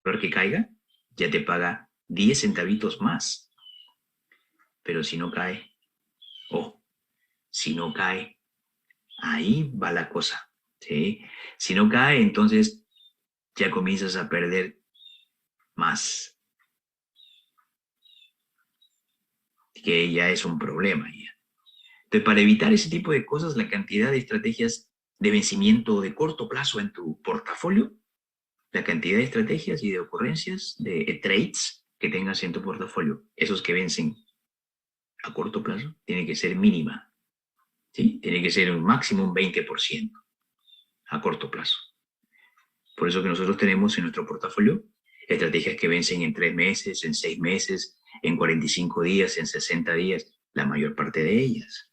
valor que caiga, ya te paga 10 centavitos más. Pero si no cae, si no cae, ahí va la cosa, ¿sí? Si no cae, entonces ya comienzas a perder más, que ya es un problema. Ya. Entonces, para evitar ese tipo de cosas, la cantidad de estrategias de vencimiento de corto plazo en tu portafolio, la cantidad de estrategias y de ocurrencias, de trades que tengas en tu portafolio, esos que vencen a corto plazo, tiene que ser mínima, ¿sí? Tiene que ser un máximo un 20% a corto plazo. Por eso que nosotros tenemos en nuestro portafolio estrategias que vencen en 3 meses, en 6 meses, en 45 días, en 60 días, la mayor parte de ellas.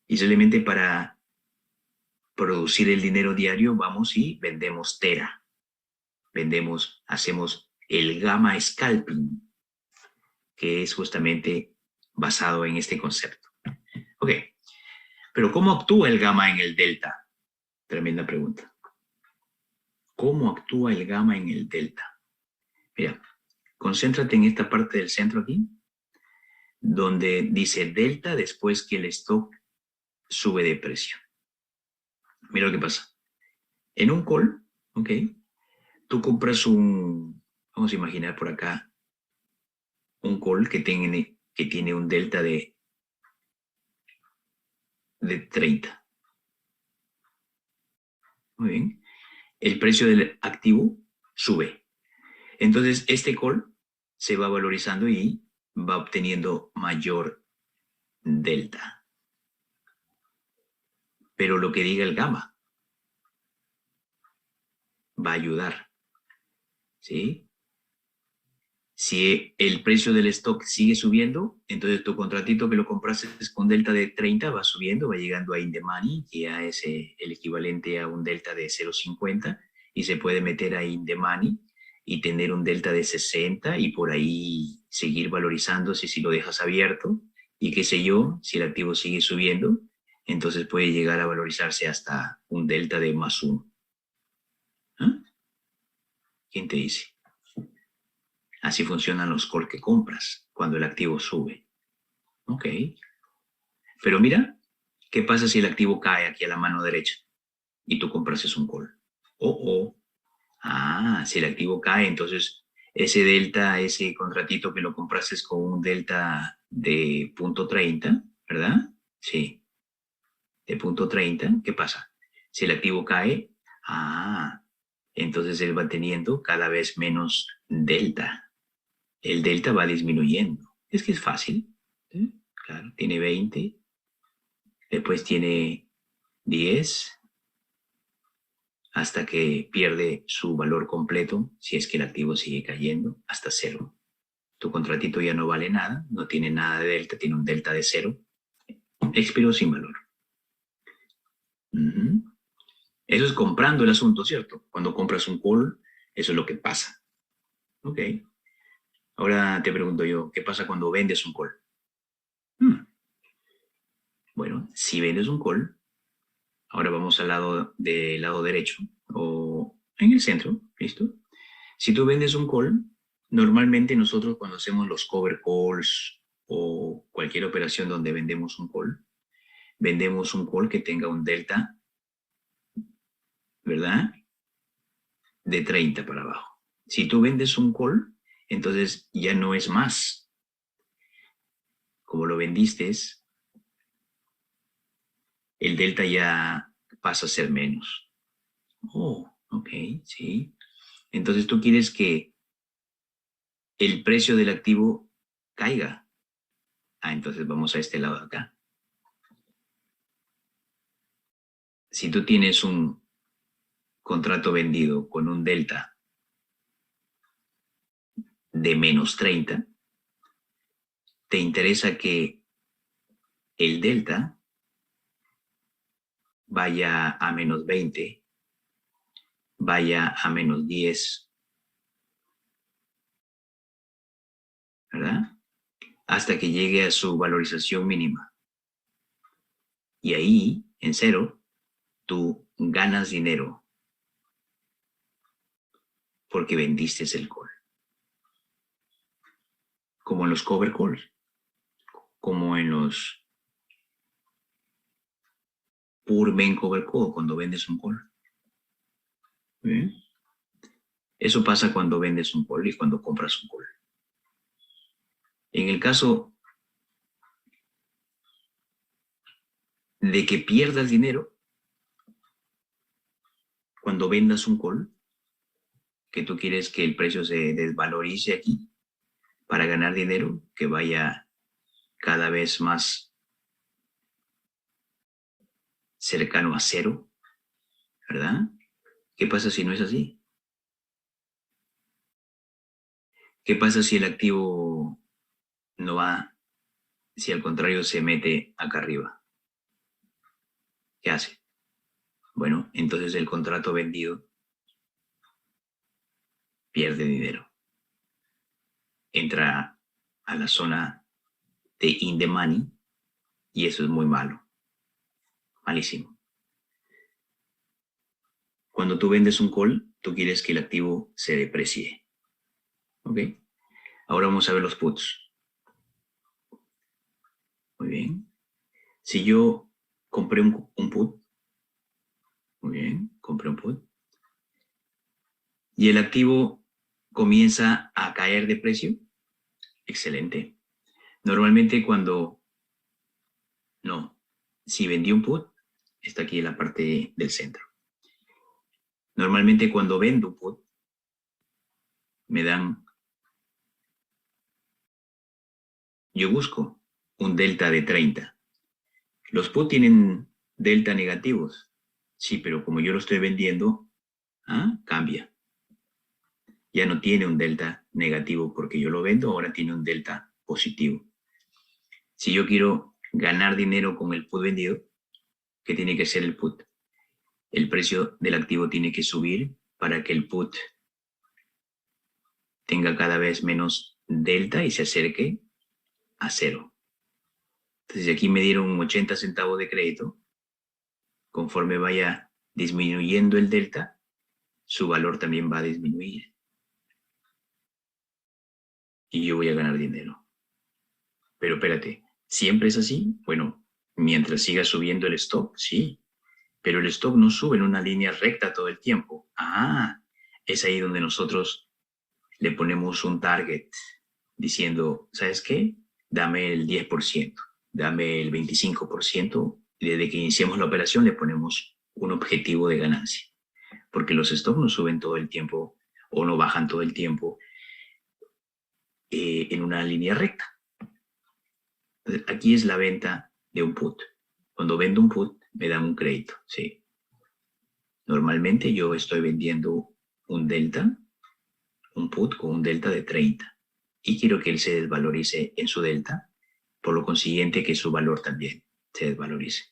Y solamente para producir el dinero diario vamos y vendemos Tera. Hacemos el gamma scalping, que es justamente basado en este concepto. Ok, pero ¿cómo actúa el gamma en el delta? Tremenda pregunta. ¿Cómo actúa el gamma en el delta? Mira, concéntrate en esta parte del centro aquí, donde dice delta después que el stock sube de precio. Mira lo que pasa. En un call, ok, tú compras vamos a imaginar por acá, un call que tiene un delta de 30. Muy bien. El precio del activo sube. Entonces, este call se va valorizando y va obteniendo mayor delta. Pero lo que diga el gamma va a ayudar, ¿sí? Si el precio del stock sigue subiendo, entonces tu contratito que lo compraste con delta de 30 va subiendo, va llegando a in the money, que ya es el equivalente a un delta de 0,50, y se puede meter a in the money y tener un delta de 60 y por ahí seguir valorizándose si lo dejas abierto, y qué sé yo, si el activo sigue subiendo, entonces puede llegar a valorizarse hasta un delta de +1. ¿Ah? ¿Quién te dice? Así funcionan los call que compras cuando el activo sube. Ok. Pero mira, ¿qué pasa si el activo cae aquí a la mano derecha y tú compras un call? Oh. Si el activo cae, entonces ese delta, ese contratito que lo compraste con un delta de 0,30, ¿verdad? Sí, de 0,30, ¿qué pasa? Si el activo cae, entonces él va teniendo cada vez menos delta. El delta va disminuyendo. Es que es fácil. ¿Sí? Claro, tiene 20, después tiene 10, hasta que pierde su valor completo, si es que el activo sigue cayendo, hasta 0. Tu contratito ya no vale nada, no tiene nada de delta, tiene un delta de 0. Expiró sin valor. Eso es comprando el asunto, ¿cierto? Cuando compras un call, eso es lo que pasa. Ok. Ahora te pregunto yo, ¿qué pasa cuando vendes un call? Bueno, si vendes un call, ahora vamos del lado derecho o en el centro, ¿listo? Si tú vendes un call, normalmente nosotros cuando hacemos los cover calls o cualquier operación donde vendemos un call que tenga un delta, ¿verdad? De 30 para abajo. Si tú vendes un call, entonces ya no es más. Como lo vendiste, el delta ya pasa a ser menos. Oh, ok, sí. Entonces tú quieres que el precio del activo caiga. Entonces vamos a este lado de acá. Si tú tienes un contrato vendido con un delta de -30, te interesa que el delta vaya a -20, vaya a -10, ¿verdad? Hasta que llegue a su valorización mínima. Y ahí, en 0, tú ganas dinero. porque vendiste el call. Como en los cover calls, como en los pure main cover call, cuando vendes un call. ¿Bien? Eso pasa cuando vendes un call y cuando compras un call. En el caso de que pierdas dinero, cuando vendas un call, que tú quieres que el precio se desvalorice aquí para ganar dinero, que vaya cada vez más cercano a cero, ¿verdad? ¿Qué pasa si no es así? ¿Qué pasa si el activo no va, si al contrario se mete acá arriba? ¿Qué hace? Bueno, entonces el contrato vendido pierde dinero. Entra a la zona de in the money y eso es muy malo. Malísimo. Cuando tú vendes un call, tú quieres que el activo se deprecie. ¿Ok? Ahora vamos a ver los puts. Muy bien. Si yo compré un put, muy bien, compré un put, y el activo comienza a caer de precio, excelente. Normalmente si vendí un put, está aquí en la parte del centro. Normalmente cuando vendo un put, me dan, yo busco un delta de 30. Los put tienen delta negativos, sí, pero como yo lo estoy vendiendo, cambia. Ya no tiene un delta negativo porque yo lo vendo, ahora tiene un delta positivo. Si yo quiero ganar dinero con el put vendido, ¿qué tiene que hacer el put? El precio del activo tiene que subir para que el put tenga cada vez menos delta y se acerque a cero. Entonces aquí me dieron 80 centavos de crédito. Conforme vaya disminuyendo el delta, su valor también va a disminuir. Y yo voy a ganar dinero. Pero espérate, ¿siempre es así? Bueno, mientras siga subiendo el stock, sí. Pero el stock no sube en una línea recta todo el tiempo. Es ahí donde nosotros le ponemos un target diciendo, ¿sabes qué? Dame el 10%, dame el 25%. Y desde que iniciamos la operación le ponemos un objetivo de ganancia. Porque los stocks no suben todo el tiempo o no bajan todo el tiempo en una línea recta. Entonces, aquí es la venta de un put. Cuando vendo un put, me dan un crédito, ¿sí? Normalmente yo estoy vendiendo un delta, un put con un delta de 30 y quiero que él se desvalorice en su delta, por lo consiguiente que su valor también se desvalorice.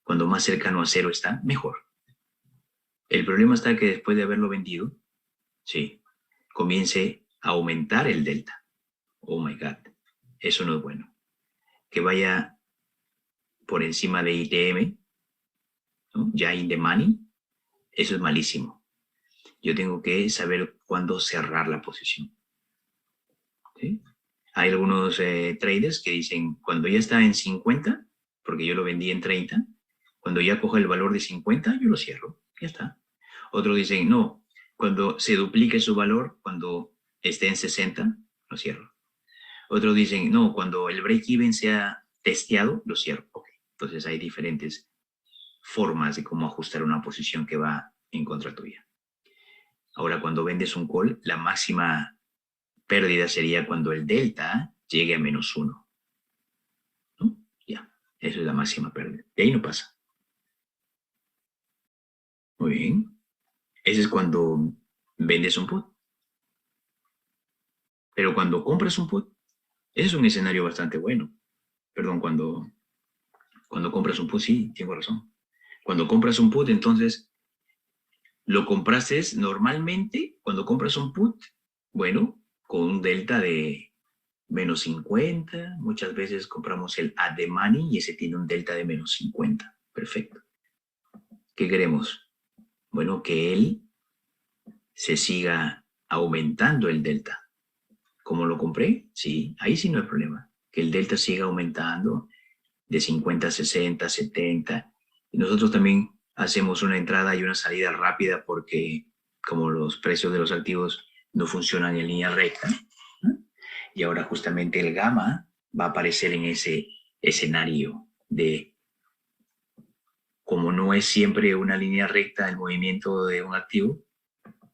Cuando más cercano a cero está, mejor. El problema está que después de haberlo vendido, sí, comience a aumentar el delta. Oh my God, eso no es bueno. Que vaya por encima de ITM, ¿no? Ya in the money, eso es malísimo. Yo tengo que saber cuándo cerrar la posición. ¿Sí? Hay algunos traders que dicen, cuando ya está en 50, porque yo lo vendí en 30, cuando ya coge el valor de 50, yo lo cierro, ya está. Otros dicen, no, cuando se duplique su valor, cuando esté en 60, lo cierro. Otros dicen, no, cuando el break-even sea testeado, lo cierro. Okay. Entonces hay diferentes formas de cómo ajustar una posición que va en contra tuya. Ahora, cuando vendes un call, la máxima pérdida sería cuando el delta llegue a -1. ¿No? Ya, eso es la máxima pérdida. De ahí no pasa. Muy bien. Ese es cuando vendes un put. Pero cuando compras un put, ese es un escenario bastante bueno. Perdón, cuando compras un put, sí, tengo razón. Cuando compras un put, entonces lo compraste normalmente, cuando compras un put, bueno, con un delta de -50, muchas veces compramos el at the money y ese tiene un delta de -50. Perfecto. ¿Qué queremos? Bueno, que él se siga aumentando el delta. ¿Cómo lo compré? Sí, ahí sí no hay problema. Que el delta siga aumentando de 50 a 60, 70. Y nosotros también hacemos una entrada y una salida rápida porque como los precios de los activos no funcionan en línea recta, ¿no? Y ahora justamente el gamma va a aparecer en ese escenario de como no es siempre una línea recta el movimiento de un activo,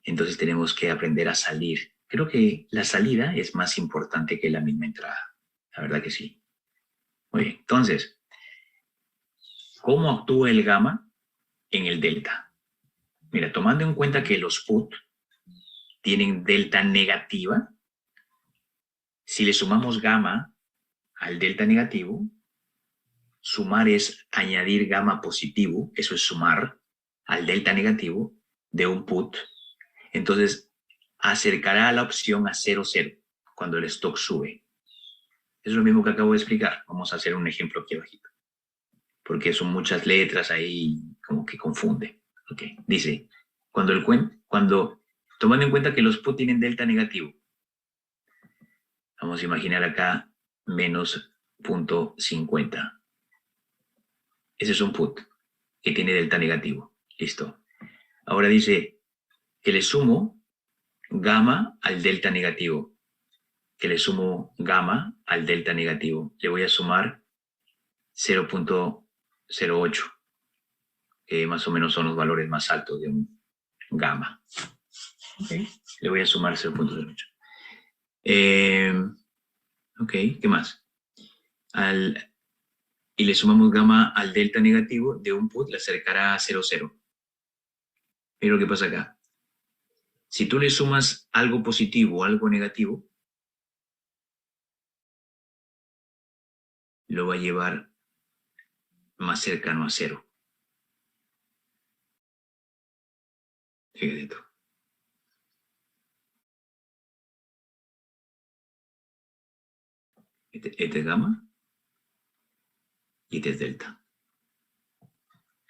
entonces tenemos que aprender a salir. Creo que la salida es más importante que la misma entrada. La verdad que sí. Muy bien. Entonces, ¿cómo actúa el gamma en el delta? Mira, tomando en cuenta que los put tienen delta negativa, si le sumamos gamma al delta negativo, sumar es añadir gamma positivo, eso es sumar al delta negativo de un put. Entonces, acercará a la opción a 0,0 cuando el stock sube. Es lo mismo que acabo de explicar. Vamos a hacer un ejemplo aquí abajito, porque son muchas letras ahí como que confunde. Okay. Dice, cuando tomando en cuenta que los put tienen delta negativo, vamos a imaginar acá menos 0.50. Ese es un put que tiene delta negativo. Listo. Ahora dice que le sumo gamma al delta negativo. Que le sumo gamma al delta negativo. Le voy a sumar 0.08, que más o menos son los valores más altos de un gamma. Okay. Le voy a sumar 0.08. Ok, ¿qué más? Y le sumamos gamma al delta negativo de un put, le acercará a 0,0. Mira lo que pasa acá. Si tú le sumas algo positivo o algo negativo, lo va a llevar más cercano a 0. Fíjate tú. Este es gamma y este es delta.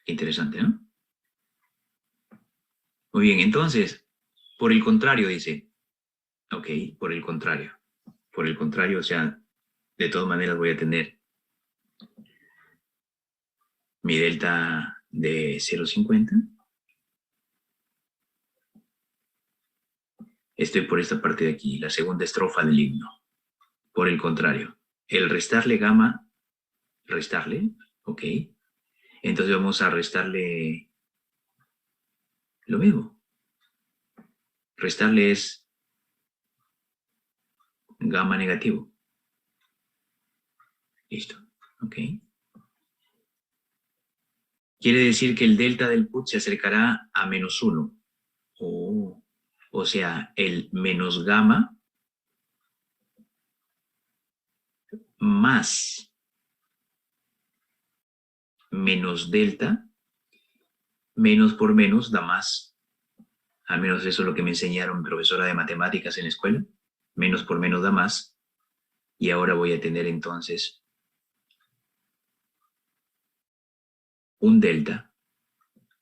Interesante, ¿no? Muy bien, entonces, por el contrario, dice. Ok, por el contrario. Por el contrario, o sea, de todas maneras voy a tener mi delta de 0,50. Estoy por esta parte de aquí, la segunda estrofa del himno. Por el contrario, el restarle gamma, restarle, ok. Entonces vamos a restarle lo mismo. Restarle es gamma negativo. Listo, ok. Quiere decir que el delta del put se acercará a -1. Oh, o sea, el menos gamma más menos delta, menos por menos da más. Al menos eso es lo que me enseñaron mi profesora de matemáticas en la escuela. Menos por menos da más. Y ahora voy a tener entonces un delta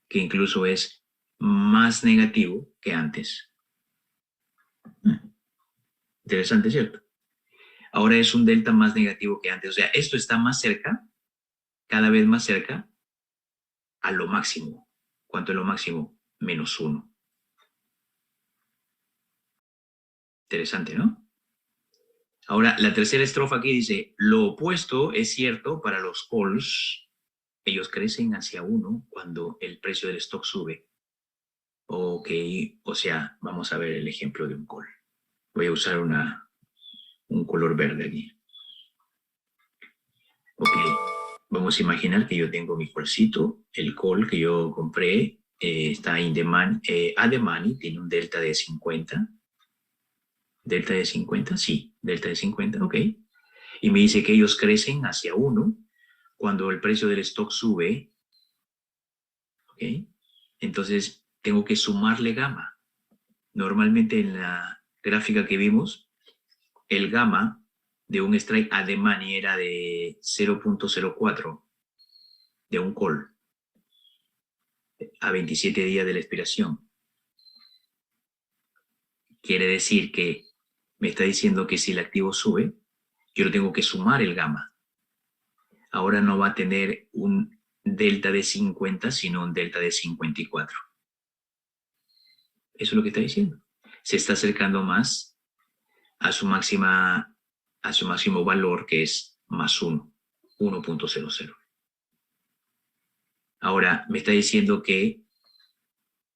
que incluso es más negativo que antes. Interesante, ¿cierto? Ahora es un delta más negativo que antes. O sea, esto está más cerca, cada vez más cerca, a lo máximo. ¿Cuánto es lo máximo? -1. Interesante, ¿no? Ahora, la tercera estrofa aquí dice, lo opuesto es cierto para los calls. Ellos crecen hacia 1 cuando el precio del stock sube. Ok, o sea, vamos a ver el ejemplo de un call. Voy a usar un color verde aquí. Ok, vamos a imaginar que yo tengo mi callcito. El call que yo compré está in the at the money, tiene un delta de 50. ¿Delta de 50? Sí, delta de 50, ok. Y me dice que ellos crecen hacia 1 cuando el precio del stock sube, ok. Entonces tengo que sumarle gamma. Normalmente en la gráfica que vimos, el gamma de un strike at the money era de 0.04 de un call a 27 días de la expiración. Quiere decir que me está diciendo que si el activo sube, yo lo tengo que sumar el gamma. Ahora no va a tener un delta de 50, sino un delta de 54. Eso es lo que está diciendo. Se está acercando más a su máximo valor, que es más 1, 1.00. Ahora me está diciendo que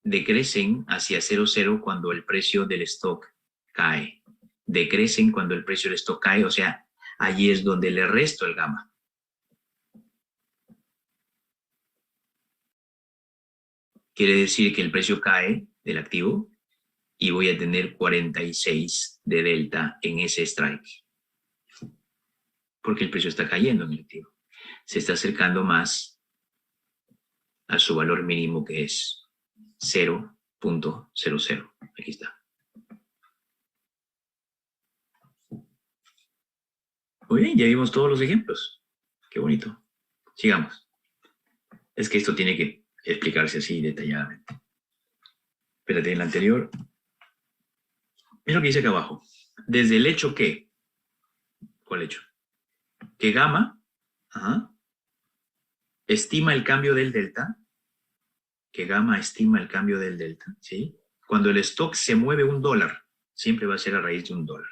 decrecen hacia 0,0 cuando el precio del stock cae. Decrecen cuando el precio del stock cae, o sea, allí es donde le resto el gamma. Quiere decir que el precio cae del activo y voy a tener 46 de delta en ese strike. Porque el precio está cayendo en el activo. Se está acercando más a su valor mínimo, que es 0.00. Aquí está. Muy bien, ya vimos todos los ejemplos. Qué bonito. Sigamos. Es que esto tiene que explicarse así detalladamente. Espérate, en el anterior. Es lo que dice acá abajo. Desde el hecho que. ¿Cuál hecho? Que gamma estima el cambio del delta. Que gamma estima el cambio del delta, ¿sí? Cuando el stock se mueve $1, siempre va a ser a raíz de $1.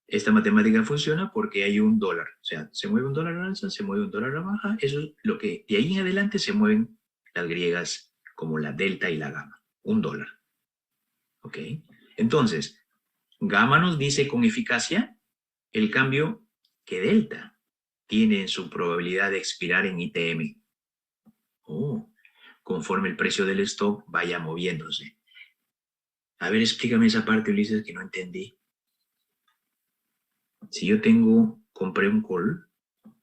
Esta matemática funciona porque hay $1. O sea, se mueve $1 a la alza, se mueve $1 a la baja. Eso es lo que, de ahí en adelante se mueven las griegas como la delta y la gamma. $1. ¿Ok? Entonces, gamma nos dice con eficacia el cambio que delta tiene en su probabilidad de expirar en ITM. Conforme el precio del stock vaya moviéndose. A ver, explícame esa parte, Ulises, que no entendí. Si yo compré un call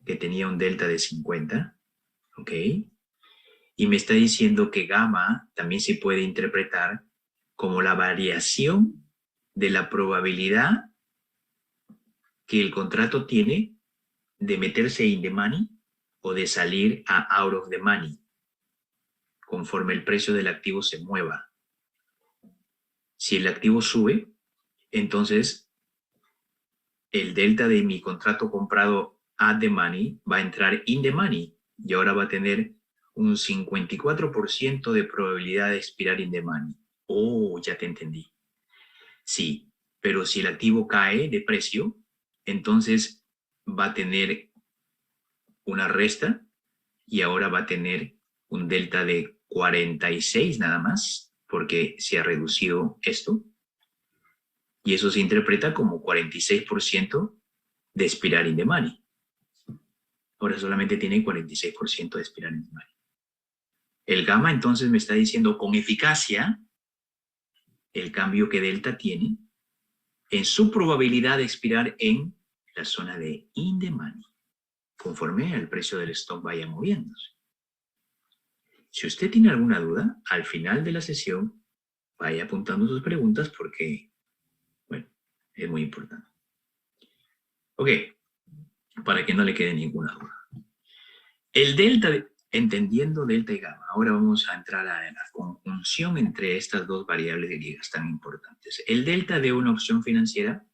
que tenía un delta de 50, ¿ok? Y me está diciendo que gamma también se puede interpretar como la variación de la probabilidad que el contrato tiene de meterse in the money o de salir a out of the money, conforme el precio del activo se mueva. Si el activo sube, entonces el delta de mi contrato comprado at the money va a entrar in the money y ahora va a tener un 54% de probabilidad de expirar in the money. Oh, ya te entendí. Sí, pero si el activo cae de precio, entonces va a tener una resta y ahora va a tener un delta de 46 nada más, porque se ha reducido esto. Y eso se interpreta como 46% de expirar in the money. Ahora solamente tiene 46% de expirar in the money. El gamma entonces me está diciendo con eficacia el cambio que delta tiene en su probabilidad de expirar en la zona de in the money, conforme el precio del stock vaya moviéndose. Si usted tiene alguna duda, al final de la sesión, vaya apuntando sus preguntas porque, bueno, es muy importante. Ok, para que no le quede ninguna duda. El delta, entendiendo delta y gamma, ahora vamos a entrar a la conjunción entre estas dos variables griegas tan importantes. El delta de una opción financiera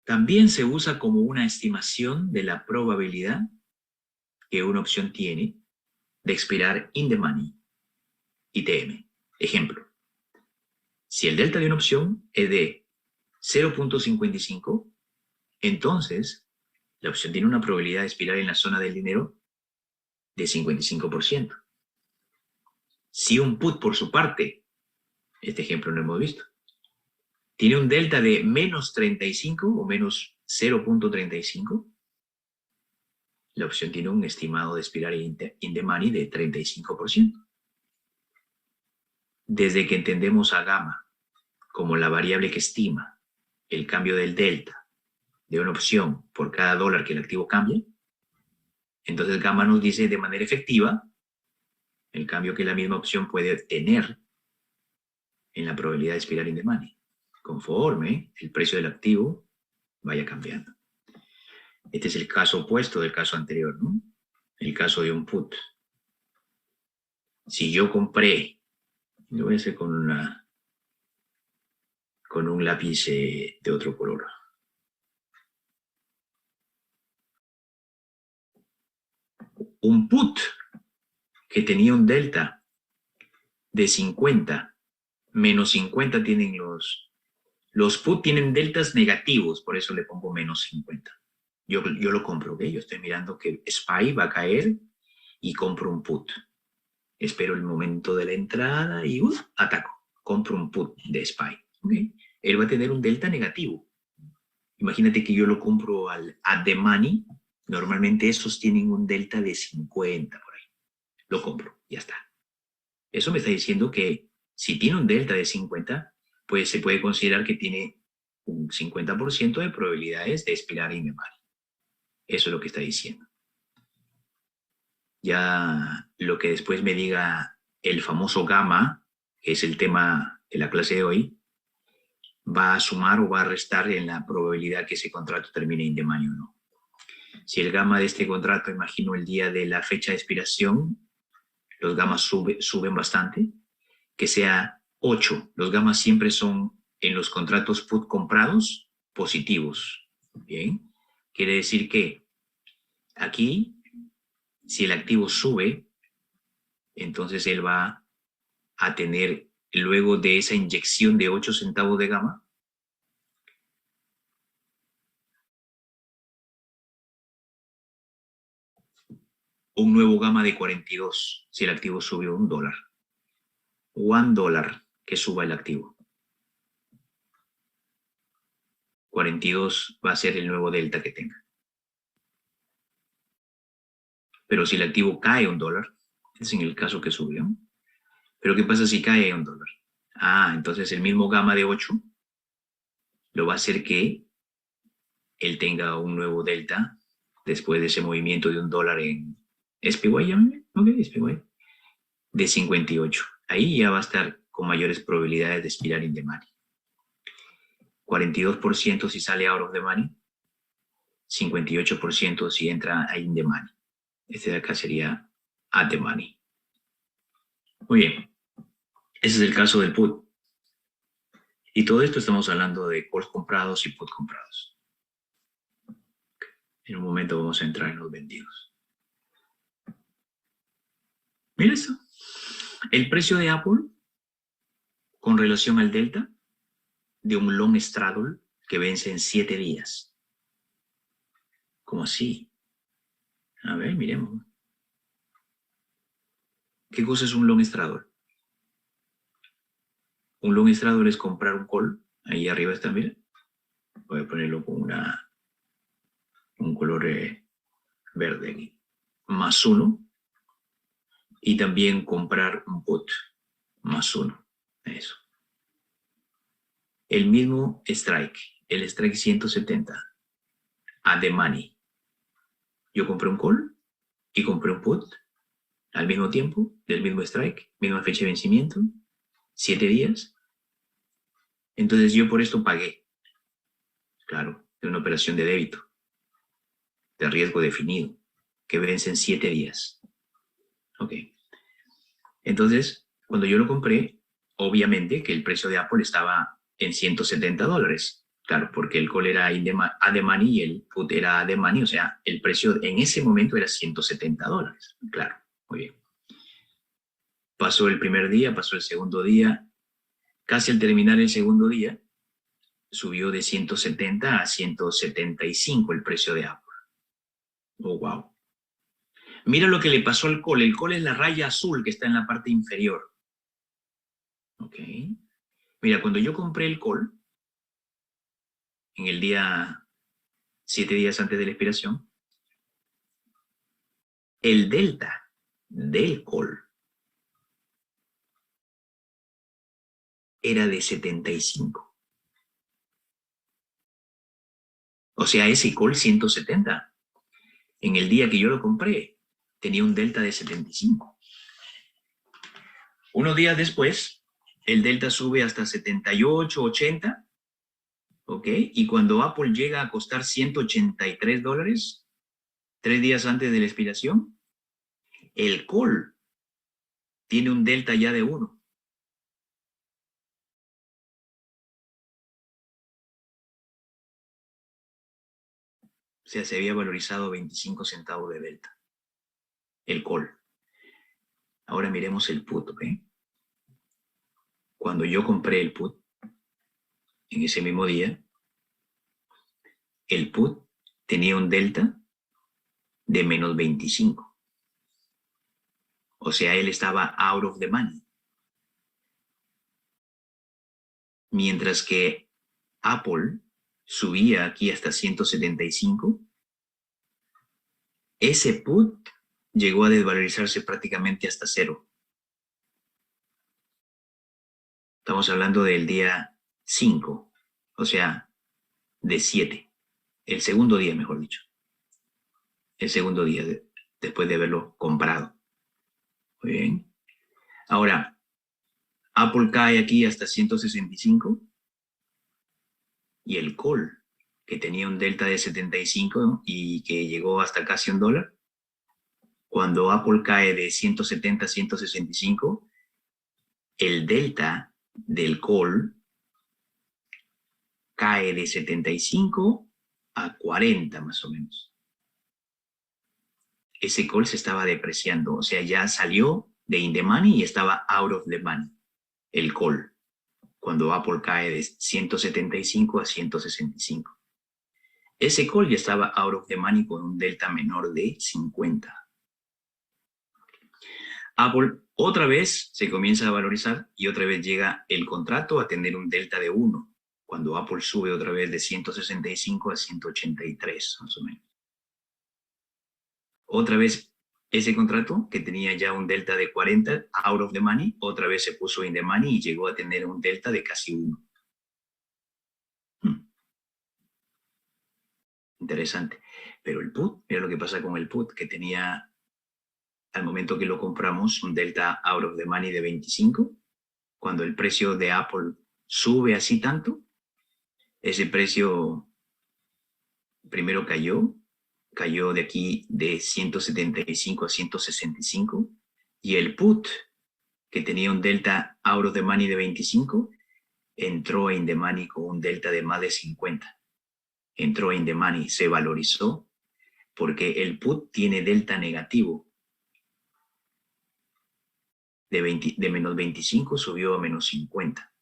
también se usa como una estimación de la probabilidad que una opción tiene de expirar in the money, ITM. Ejemplo, si el delta de una opción es de 0.55, entonces la opción tiene una probabilidad de expirar en la zona del dinero de 55%. Si un put, por su parte, este ejemplo lo hemos visto, tiene un delta de menos 35 o menos 0.35, la opción tiene un estimado de expirar in the money de 35%. Desde que entendemos a gamma como la variable que estima el cambio del delta de una opción por cada dólar que el activo cambie, entonces gamma nos dice de manera efectiva el cambio que la misma opción puede tener en la probabilidad de expirar in the money, conforme el precio del activo vaya cambiando. Este es el caso opuesto del caso anterior, ¿no? El caso de un put. Si yo compré Lo voy a hacer con un lápiz de otro color. Un put que tenía un delta de 50, menos 50 tienen los put tienen deltas negativos, por eso le pongo menos 50. Yo lo compro, ¿ok? Yo estoy mirando que SPY va a caer y compro un put. Espero el momento de la entrada y ataco. Compro un put de SPY, ¿ok? Él va a tener un delta negativo. Imagínate que yo lo compro at the money. Normalmente esos tienen un delta de 50 por ahí. Lo compro, ya está. Eso me está diciendo que si tiene un delta de 50, pues se puede considerar que tiene un 50% de probabilidades de expirar in the money. Eso es lo que está diciendo. Ya lo que después me diga el famoso gamma, que es el tema de la clase de hoy, va a sumar o va a restar en la probabilidad que ese contrato termine in the money o no. Si el gamma de este contrato, imagino el día de la fecha de expiración, los gammas suben bastante, que sea 8. Los gammas siempre son en los contratos put comprados positivos. Bien, quiere decir que aquí, si el activo sube, entonces él va a tener, luego de esa inyección de 8 centavos de gamma, un nuevo gamma de 42, si el activo subió $1. $1 que suba el activo. 42 va a ser el nuevo delta que tenga. Pero si el activo cae $1, es en el caso que subió. Pero ¿qué pasa si cae $1? Entonces el mismo gamma de 8 lo va a hacer que él tenga un nuevo delta después de ese movimiento de $1 en SPY, ¿ok? SPY, de 58. Ahí ya va a estar con mayores probabilidades de expirar in the money. 42% si sale out of the money, 58% si entra a in the money. Este de acá sería at the money. Muy bien. Ese es el caso del put. Y todo esto estamos hablando de calls comprados y put comprados. En un momento vamos a entrar en los vendidos. Mira esto. El precio de Apple con relación al delta de un long straddle que vence en 7 días. ¿Cómo así? A ver, miremos. ¿Qué cosa es un long straddle? Un long straddle es comprar un call. Ahí arriba está, mira. Voy a ponerlo con un color verde aquí. +1. Y también comprar un put. +1. Eso. El mismo strike. El strike 170. At the money. Yo compré un call y compré un put al mismo tiempo, del mismo strike, misma fecha de vencimiento, 7 días. Entonces yo por esto pagué. Claro, de una operación de débito, de riesgo definido, que vence en 7 días. Ok. Entonces, cuando yo lo compré, obviamente que el precio de Apple estaba en $170. Claro, porque el call era at the money y el put era at the money, o sea, el precio en ese momento era $170. Claro, muy bien. Pasó el primer día, pasó el segundo día. Casi al terminar el segundo día, subió de 170 a 175 el precio de Apple. Oh, wow. Mira lo que le pasó al call. El call es la raya azul que está en la parte inferior. Ok. Mira, cuando yo compré el call, en el día 7 días antes de la expiración, el delta del call era de 75. O sea, ese call 170. En el día que yo lo compré, tenía un delta de 75. Unos días después, el delta sube hasta 78, 80. ¿Ok? Y cuando Apple llega a costar $183, 3 días antes de la expiración, el call tiene un delta ya de 1. O sea, se había valorizado 25 centavos de delta. El call. Ahora miremos el put, ¿ok? Cuando yo compré el put, en ese mismo día, el put tenía un delta de menos 25. O sea, él estaba out of the money. Mientras que Apple subía aquí hasta 175, ese put llegó a desvalorizarse prácticamente hasta cero. Estamos hablando del día 5, o sea, de 7. El segundo día, mejor dicho. El segundo día después de haberlo comprado. Muy bien. Ahora, Apple cae aquí hasta 165 y el call, que tenía un delta de 75, ¿no? Y que llegó hasta casi $1, cuando Apple cae de 170 a 165, el delta del call cae de 75 a 40 más o menos. Ese call se estaba depreciando, o sea, ya salió de in the money y estaba out of the money, el call, cuando Apple cae de 175 a 165. Ese call ya estaba out of the money con un delta menor de 50. Apple otra vez se comienza a valorizar y otra vez llega el contrato a tener un delta de 1, cuando Apple sube otra vez de 165 a 183, más o menos. Otra vez ese contrato, que tenía ya un delta de 40, out of the money, otra vez se puso in the money y llegó a tener un delta de casi 1. Interesante. Pero el put, mira lo que pasa con el put, que tenía al momento que lo compramos un delta out of the money de 25. Cuando el precio de Apple sube así tanto, ese precio primero cayó de aquí de 175 a 165, y el put, que tenía un delta out of the money de 25, entró in the money con un delta de más de 50. Entró in the money, se valorizó, porque el put tiene delta negativo. De menos 25 subió a menos 50.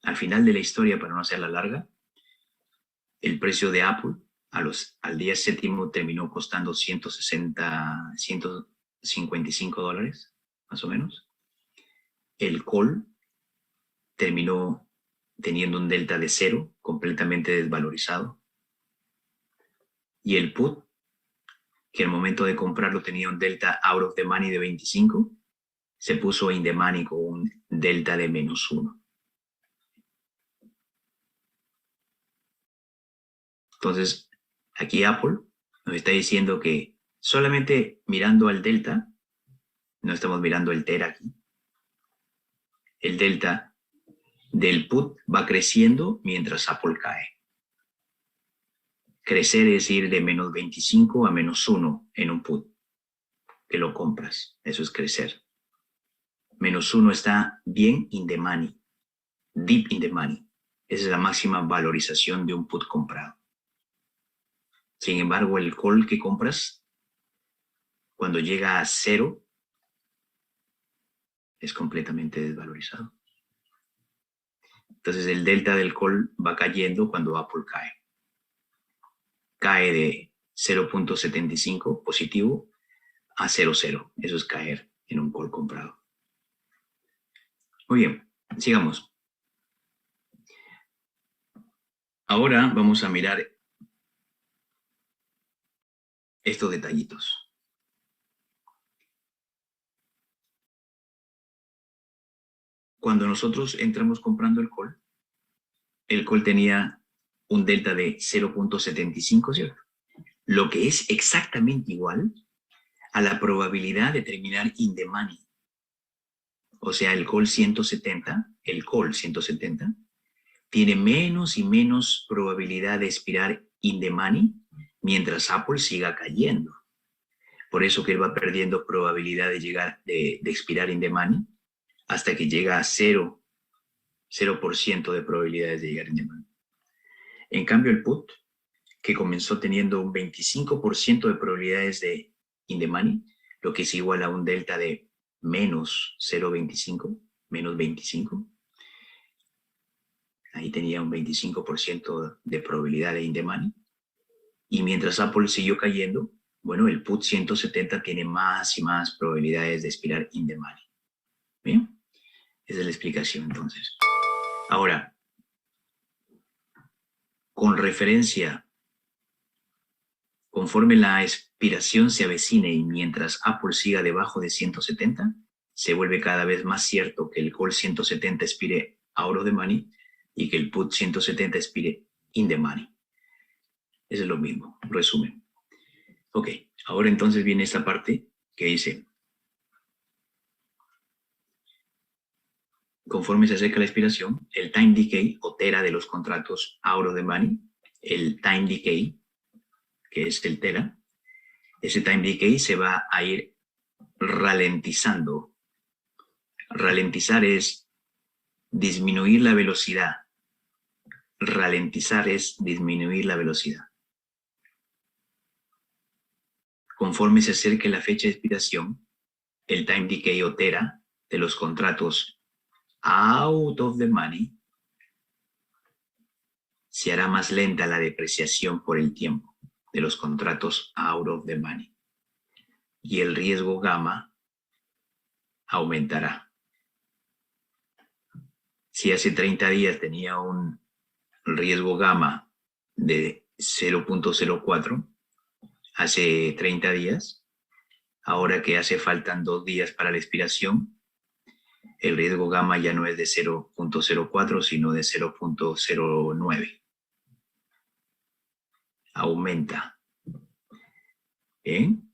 Al final de la historia, para no hacerla larga, el precio de Apple al día séptimo terminó costando 160, $155, más o menos. El call terminó teniendo un delta de 0, completamente desvalorizado. Y el put, que al momento de comprarlo tenía un delta out of the money de 25, se puso in the money con un delta de menos 1. Entonces, aquí Apple nos está diciendo que solamente mirando al delta, no estamos mirando el TER aquí, el delta del put va creciendo mientras Apple cae. Crecer es ir de menos 25 a menos 1 en un put, que lo compras. Eso es crecer. Menos 1 está bien in the money, deep in the money. Esa es la máxima valorización de un put comprado. Sin embargo, el call que compras, cuando llega a 0, es completamente desvalorizado. Entonces el delta del call va cayendo cuando Apple cae. Cae de 0.75 positivo a 0.0. Eso es caer en un call comprado. Muy bien, sigamos. Ahora vamos a mirar estos detallitos. Cuando nosotros entramos comprando el call tenía un delta de 0.75, ¿cierto? Lo que es exactamente igual a la probabilidad de terminar in the money. O sea, el call 170 tiene menos y menos probabilidad de expirar in the money mientras Apple siga cayendo. Por eso que él va perdiendo probabilidad de llegar, de expirar in the money, hasta que llega a 0% de probabilidades de llegar in the money. En cambio, el put, que comenzó teniendo un 25% de probabilidades de in the money, lo que es igual a un delta de menos 0,25, menos 25. Ahí tenía un 25% de probabilidad de in the money. Y mientras Apple siguió cayendo, bueno, el put 170 tiene más y más probabilidades de expirar in the money. ¿Bien? Esa es la explicación entonces. Ahora, con referencia, conforme la expiración se avecine y mientras Apple siga debajo de 170, se vuelve cada vez más cierto que el call 170 expire out of the money y que el put 170 expire in the money. Eso es lo mismo, resumen. Ok, ahora entonces viene esta parte que dice, conforme se acerca la expiración, el time decay o tera de los contratos out of the money, el time decay, que es el tera, ese time decay se va a ir ralentizando. Ralentizar es disminuir la velocidad. Ralentizar es disminuir la velocidad. Conforme se acerque la fecha de expiración, el time decay o tera de los contratos out of the money se hará más lenta la depreciación por el tiempo de los contratos out of the money y el riesgo gamma aumentará. Si hace 30 días tenía un riesgo gamma de 0.04, hace 30 días, ahora que hace faltan 2 días para la expiración, el riesgo gamma ya no es de 0.04, sino de 0.09. Aumenta. ¿Bien?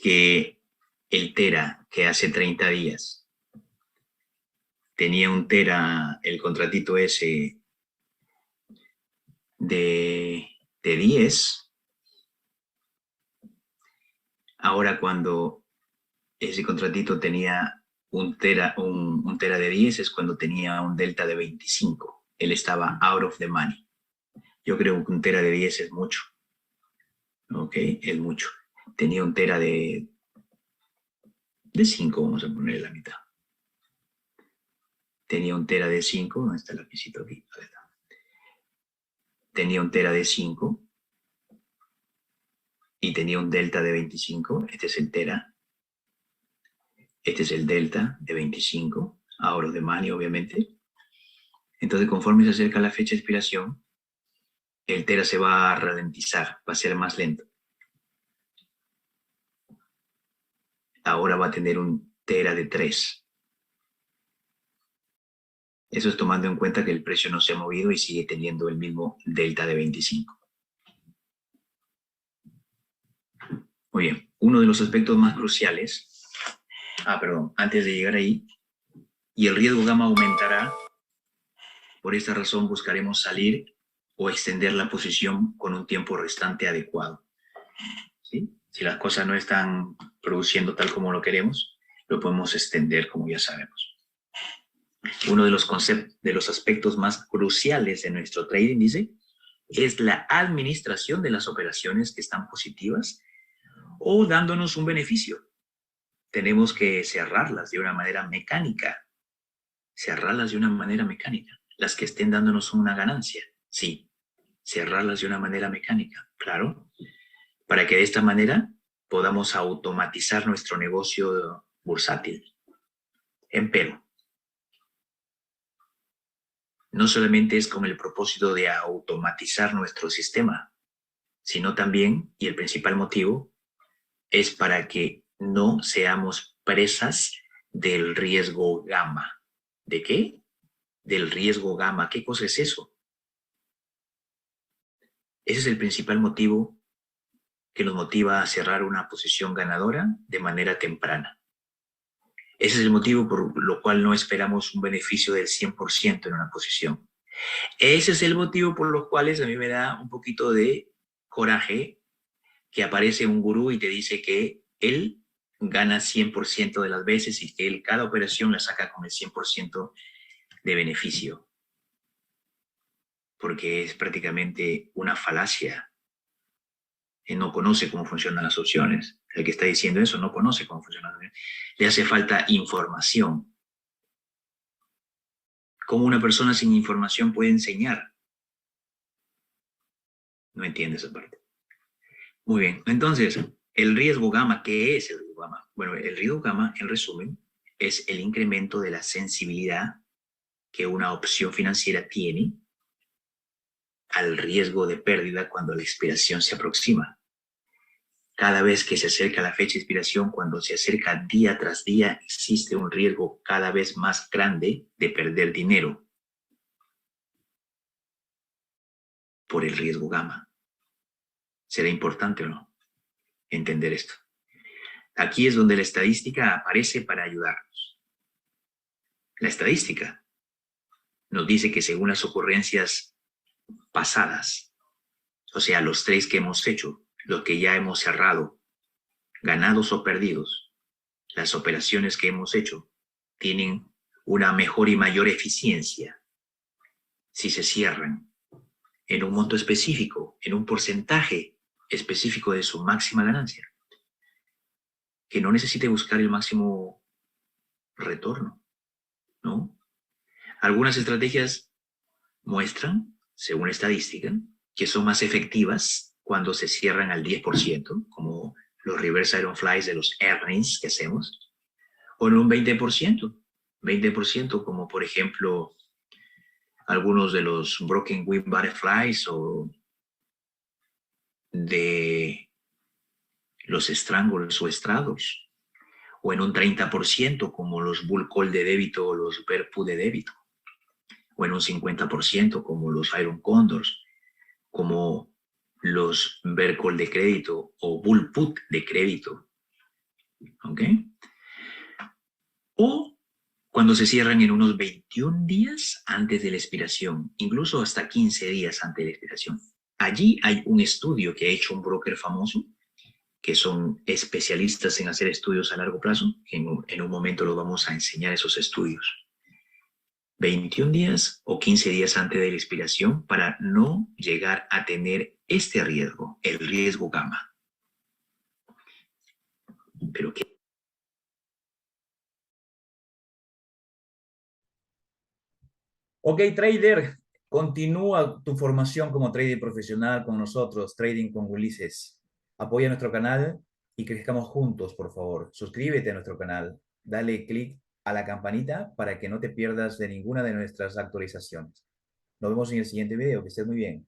Que el tera que hace 30 días tenía un tera, el contratito ese de 10, ahora cuando ese contratito tenía un tera de 10 es cuando tenía un delta de 25. Él estaba out of the money. Yo creo que un tera de 10 es mucho. ¿Ok? Es mucho. Tenía un tera de 5, vamos a ponerle la mitad. Tenía un tera de 5, ¿dónde está el lapicito aquí? Ahí está. Tenía un tera de 5 y tenía un delta de 25. Este es el tera. Este es el delta de 25, out of the money, obviamente. Entonces, conforme se acerca la fecha de expiración, el tera se va a ralentizar, va a ser más lento. Ahora va a tener un tera de 3. Eso es tomando en cuenta que el precio no se ha movido y sigue teniendo el mismo delta de 25. Muy bien, uno de los aspectos más cruciales, antes de llegar ahí, y el riesgo gamma aumentará. Por esta razón buscaremos salir o extender la posición con un tiempo restante adecuado. ¿Sí? Si las cosas no están produciendo tal como lo queremos, lo podemos extender, como ya sabemos. Uno de los aspectos más cruciales de nuestro trading, dice, es la administración de las operaciones que están positivas o dándonos un beneficio. Tenemos que cerrarlas de una manera mecánica. Cerrarlas de una manera mecánica. Las que estén dándonos una ganancia, sí. Cerrarlas de una manera mecánica, claro. Para que de esta manera podamos automatizar nuestro negocio bursátil. Empero, no solamente es con el propósito de automatizar nuestro sistema, sino también, y el principal motivo, es para que no seamos presas del riesgo gamma. ¿De qué? Del riesgo gamma. ¿Qué cosa es eso? Ese es el principal motivo que nos motiva a cerrar una posición ganadora de manera temprana. Ese es el motivo por lo cual no esperamos un beneficio del 100% en una posición. Ese es el motivo por los cuales a mí me da un poquito de coraje que aparece un gurú y te dice que él gana 100% de las veces y que él cada operación la saca con el 100% de beneficio. porque es prácticamente una falacia. Él no conoce cómo funcionan las opciones. El que está diciendo eso no conoce cómo funcionan las opciones. Le hace falta información. ¿Cómo una persona sin información puede enseñar? No entiende esa parte. Muy bien, entonces, el riesgo gamma, ¿qué es el riesgo gamma? Bueno, el riesgo gamma, en resumen, es el incremento de la sensibilidad que una opción financiera tiene al riesgo de pérdida cuando la expiración se aproxima. Cada vez que se acerca la fecha de expiración, cuando se acerca día tras día, existe un riesgo cada vez más grande de perder dinero por el riesgo gamma. ¿Será importante o no entender esto? Aquí es donde la estadística aparece para ayudarnos. La estadística nos dice que según las ocurrencias pasadas, o sea, los trades que hemos hecho, los que ya hemos cerrado, ganados o perdidos, las operaciones que hemos hecho tienen una mejor y mayor eficiencia si se cierran en un monto específico, en un porcentaje específico de su máxima ganancia, que no necesite buscar el máximo retorno, ¿no? Algunas estrategias muestran, según estadística, que son más efectivas cuando se cierran al 10%, como los reverse iron flies de los earnings que hacemos, o en un 20%, 20% como por ejemplo algunos de los broken wing butterflies o de los strangles o estrados, o en un 30% como los bull call de débito o los bear put de débito, o en un 50% como los iron condors, como los bear call de crédito o bull put de crédito, ¿ok? O cuando se cierran en unos 21 días antes de la expiración, incluso hasta 15 días antes de la expiración. Allí hay un estudio que ha hecho un broker famoso, que son especialistas en hacer estudios a largo plazo, que en un momento los vamos a enseñar esos estudios. 21 días o 15 días antes de la expiración para no llegar a tener este riesgo, el riesgo gamma. Pero ¿qué? Ok, trader, continúa tu formación como trader profesional con nosotros, Trading con Ulises. Apoya nuestro canal y crezcamos juntos, por favor. Suscríbete a nuestro canal, dale click a la campanita para que no te pierdas de ninguna de nuestras actualizaciones. Nos vemos en el siguiente video, que estés muy bien.